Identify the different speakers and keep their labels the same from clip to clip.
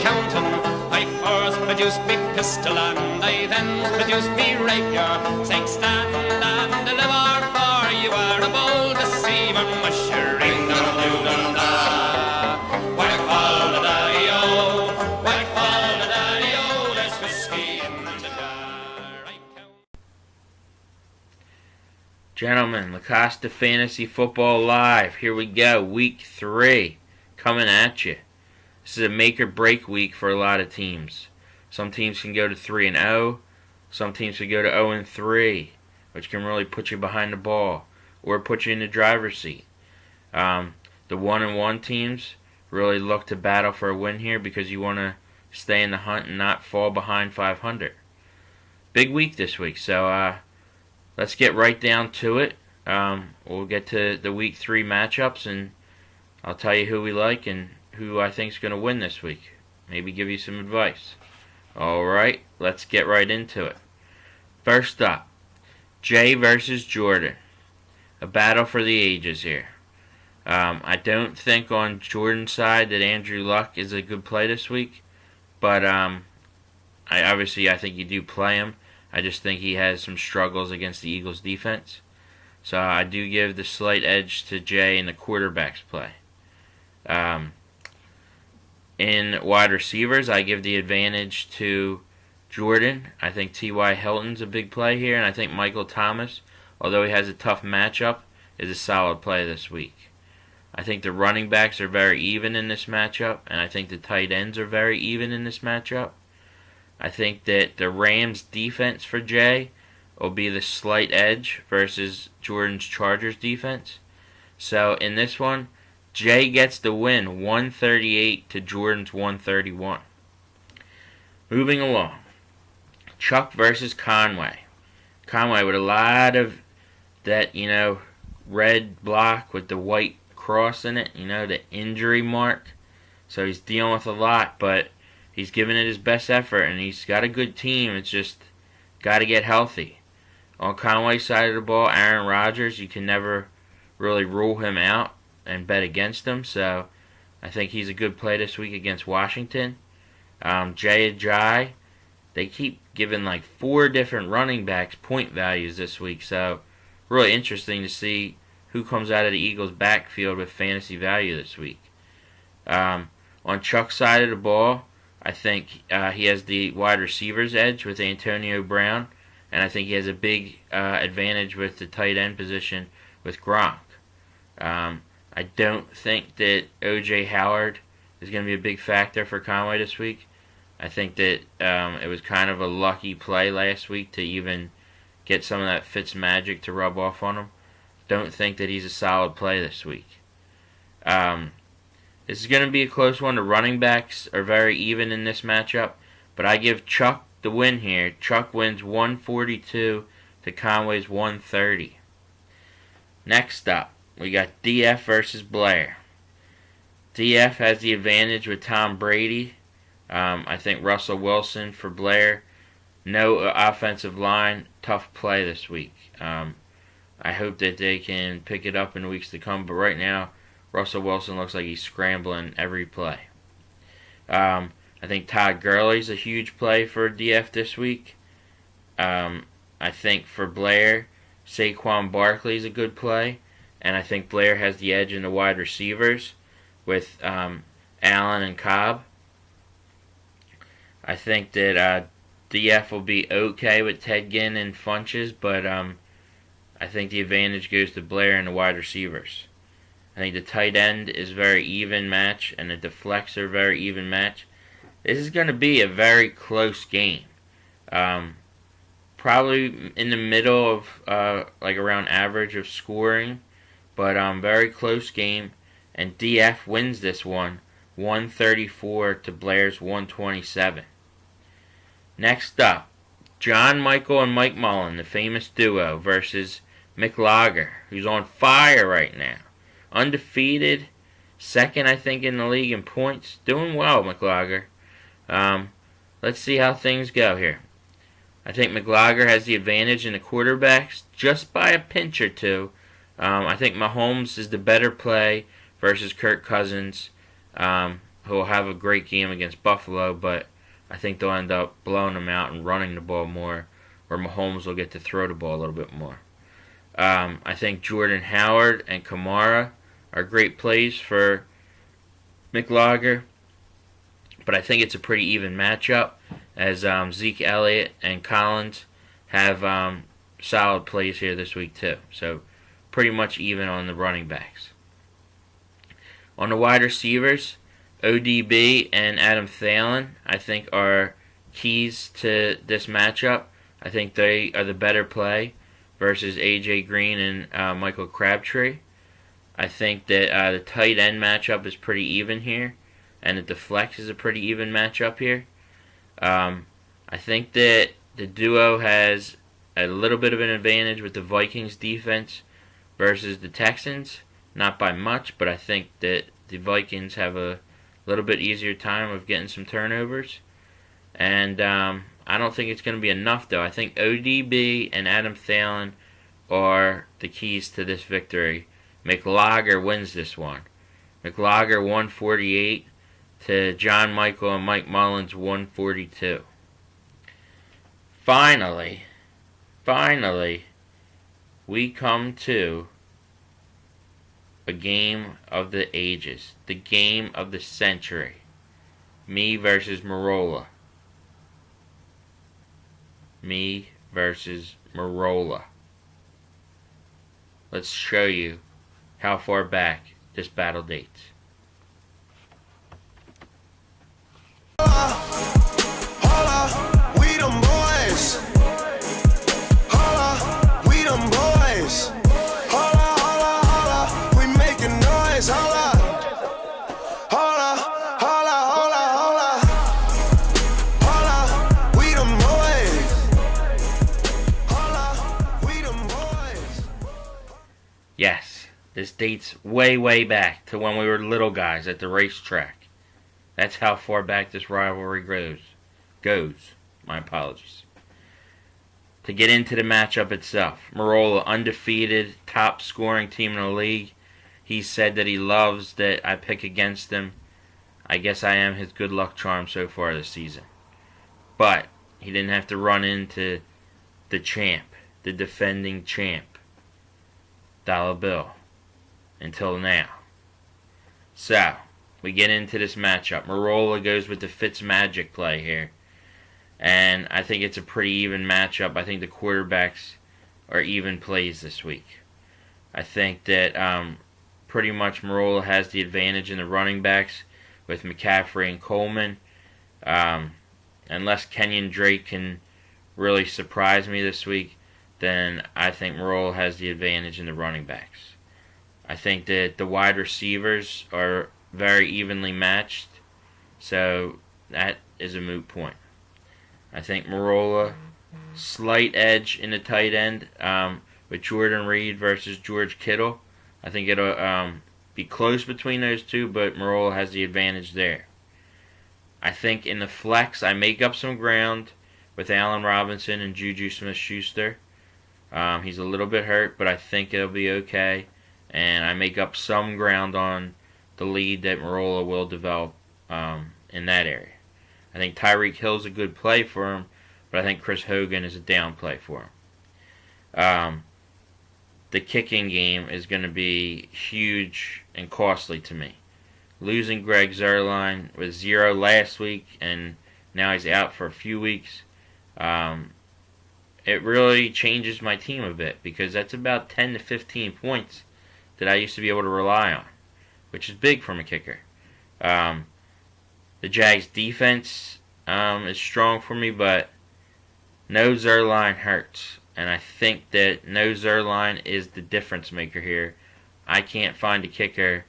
Speaker 1: counting. I first produced me pistol and I then produced me rapier, saying stand and deliver, for you are a bold deceiver, mushering da-da-doo-da-da. Whack fall the daddy-o, whack fall the daddy-o, there's whiskey in the jar.
Speaker 2: Gentlemen, LaCosta Fantasy Football Live. Here we go. Week 3 coming at you. This is a make or break week for a lot of teams. Some teams can go to 3-0. Some teams can go to 0-3, which can really put you behind the ball or put you in the driver's seat. The 1-1 teams really look to battle for a win here because you want to stay in the hunt and not fall behind 500. Big week this week, so let's get right down to it. We'll get to the week 3 matchups, and I'll tell you who we like and who I think is going to win this week. Maybe give you some advice. Alright, let's get right into it. First up, Jay versus Jordan. A battle for the ages here. I don't think on Jordan's side that Andrew Luck is a good play this week, but I think you do play him. I just think he has some struggles against the Eagles' defense. So I do give the slight edge to Jay in the quarterback's play. In wide receivers, I give the advantage to Jordan. I think T.Y. Hilton's a big play here, and I think Michael Thomas, although he has a tough matchup, is a solid play this week. I think the running backs are very even in this matchup, and I think the tight ends are very even in this matchup. I think that the Rams' defense for Jay will be the slight edge versus Jordan's Chargers defense. So in this one, Jay gets the win, 138 to Jordan's 131. Moving along, Chuck versus Conway. Conway with a lot of that, red block with the white cross in it, the injury mark. So he's dealing with a lot, but he's giving it his best effort, and he's got a good team. It's just got to get healthy. On Conway's side of the ball, Aaron Rodgers, you can never really rule him out and bet against him, so I think he's a good play this week against Washington. Jay Ajayi, they keep giving like 4 different running backs point values this week, so really interesting to see who comes out of the Eagles' backfield with fantasy value this week. On Chuck's side of the ball, I think he has the wide receivers edge with Antonio Brown, and I think he has a big advantage with the tight end position with Gronk. I don't think that O.J. Howard is going to be a big factor for Conway this week. I think that it was kind of a lucky play last week to even get some of that Fitz magic to rub off on him. Don't think that he's a solid play this week. This is going to be a close one. The running backs are very even in this matchup, but I give Chuck the win here. Chuck wins 142 to Conway's 130. Next up, we got DF versus Blair. DF has the advantage with Tom Brady. I think Russell Wilson for Blair. No offensive line. Tough play this week. I hope that they can pick it up in weeks to come, but right now, Russell Wilson looks like he's scrambling every play. I think Todd Gurley's a huge play for DF this week. I think for Blair, Saquon Barkley's a good play. And I think Blair has the edge in the wide receivers with Allen and Cobb. I think that DF will be okay with Ted Ginn and Funches, but I think the advantage goes to Blair and the wide receivers. I think the tight end is very even match, and the flex are very even match. This is going to be a very close game. Probably in the middle of around average of scoring. But very close game, and DF wins this one, 134 to Blair's 127. Next up, John Michael and Mike Mullen, the famous duo, versus McLaugher, who's on fire right now. Undefeated, second I think in the league in points. Doing well, McLaugher. Let's see how things go here. I think McLaugher has the advantage in the quarterbacks just by a pinch or two. I think Mahomes is the better play versus Kirk Cousins. I who'll have a great game against Buffalo, but I think they'll end up blowing them out and running the ball more, where Mahomes will get to throw the ball a little bit more. I think Jordan Howard and Kamara are great plays for McLaugher, but I think it's a pretty even matchup, as Zeke Elliott and Collins have solid plays here this week too. So pretty much even on the running backs. On the wide receivers, ODB and Adam Thielen, I think, are keys to this matchup. I think they are the better play versus A.J. Green and Michael Crabtree. I think that the tight end matchup is pretty even here, and that the flex is a pretty even matchup here. I think that the duo has a little bit of an advantage with the Vikings defense versus the Texans. Not by much, but I think that the Vikings have a little bit easier time of getting some turnovers. And I don't think it's going to be enough, though. I think ODB and Adam Thielen are the keys to this victory. McLaugher wins this one. McLaugher 148 to John Michael and Mike Mullins 142. Finally, we come to a game of the ages, the game of the century. Me versus Marola. Me versus Marola. Let's show you how far back this battle dates.
Speaker 3: We them boys. Holla, we them boys. Holla, holla, holla, we making noise. Holla, holla, holla, holla, holla, holla, we them boys. Holla, we them boys.
Speaker 2: Yes, this dates way back to when we were little guys at the racetrack. That's how far back this rivalry goes. My apologies. To get into the matchup itself, Marola, undefeated, top scoring team in the league. He said that he loves that I pick against him. I guess I am his good luck charm so far this season. But he didn't have to run into the champ, the defending champ, Dollar Bill, until now. So, we get into this matchup. Marola goes with the Fitzmagic play here. And I think it's a pretty even matchup. I think the quarterbacks are even plays this week. I think that pretty much Marola has the advantage in the running backs with McCaffrey and Coleman. Unless Kenyon Drake can really surprise me this week, then I think Marola has the advantage in the running backs. I think that the wide receivers are very evenly matched, so that is a moot point. I think Marola, slight edge in the tight end with Jordan Reed versus George Kittle. I think it'll be close between those two, but Marola has the advantage there. I think in the flex, I make up some ground with Allen Robinson and Juju Smith-Schuster. He's a little bit hurt, but I think it'll be okay. And I make up some ground on the lead that Marola will develop in that area. I think Tyreek Hill's a good play for him, but I think Chris Hogan is a down play for him. The kicking game is going to be huge and costly to me. Losing Greg Zuerlein with 0 last week, and now he's out for a few weeks, it really changes my team a bit, because that's about 10 to 15 points that I used to be able to rely on, which is big from a kicker. The Jags defense is strong for me, but no Zuerlein hurts. And I think that no Zuerlein is the difference maker here. I can't find a kicker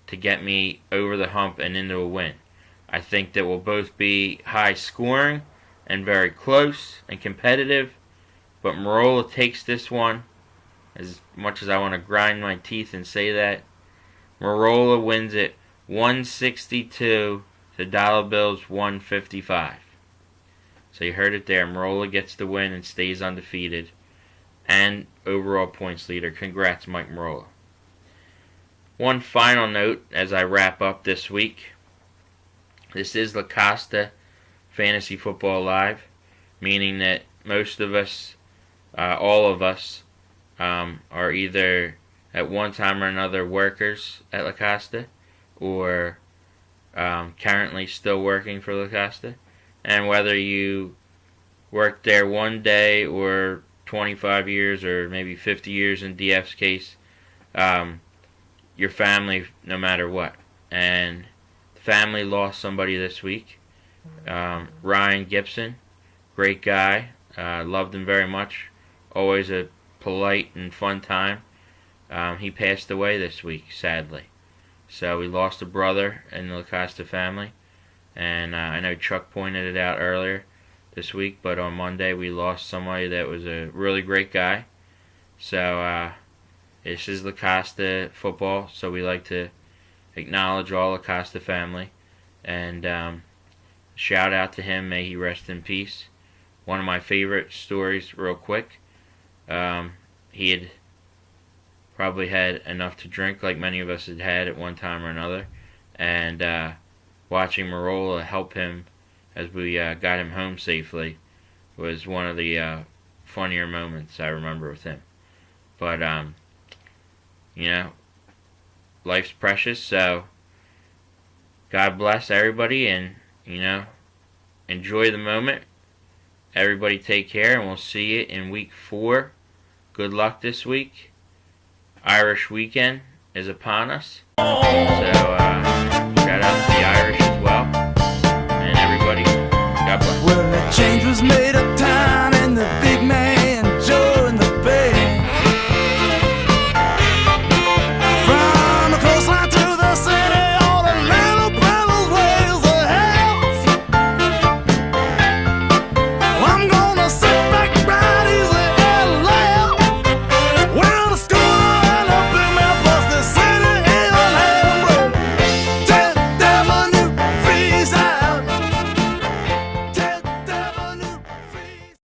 Speaker 2: to get me over the hump and into a win. I think that we'll both be high scoring and very close and competitive, but Marola takes this one. As much as I want to grind my teeth and say that, Marola wins it 162 to Dollar Bill's 155. So you heard it there. Marola gets the win and stays undefeated and overall points leader. Congrats, Mike Marola. One final note as I wrap up this week. This is LaCosta Fantasy Football Live, meaning that most of us, all of us, are either at one time or another workers at LaCosta, or currently still working for LaCosta. And whether you worked there one day or 25 years or maybe 50 years in DF's case, your family no matter what. And the family lost somebody this week. Ryan Gibson, great guy, loved him very much, always a polite and fun time. He passed away this week, sadly. So we lost a brother in the LaCosta family, and I know Chuck pointed it out earlier this week, but on Monday we lost somebody that was a really great guy. So this is LaCosta football, so we like to acknowledge all LaCosta family, and shout out to him, may he rest in peace. One of my favorite stories, real quick, he had probably had enough to drink, like many of us had had at one time or another, and watching Marola help him as we got him home safely was one of the funnier moments I remember with him. But life's precious, so God bless everybody, and enjoy the moment. Everybody take care, and we'll see you in week 4. Good luck this week. Irish weekend is upon us, so shout out to the Irish as well, and everybody, God bless.
Speaker 3: Well, a change was made.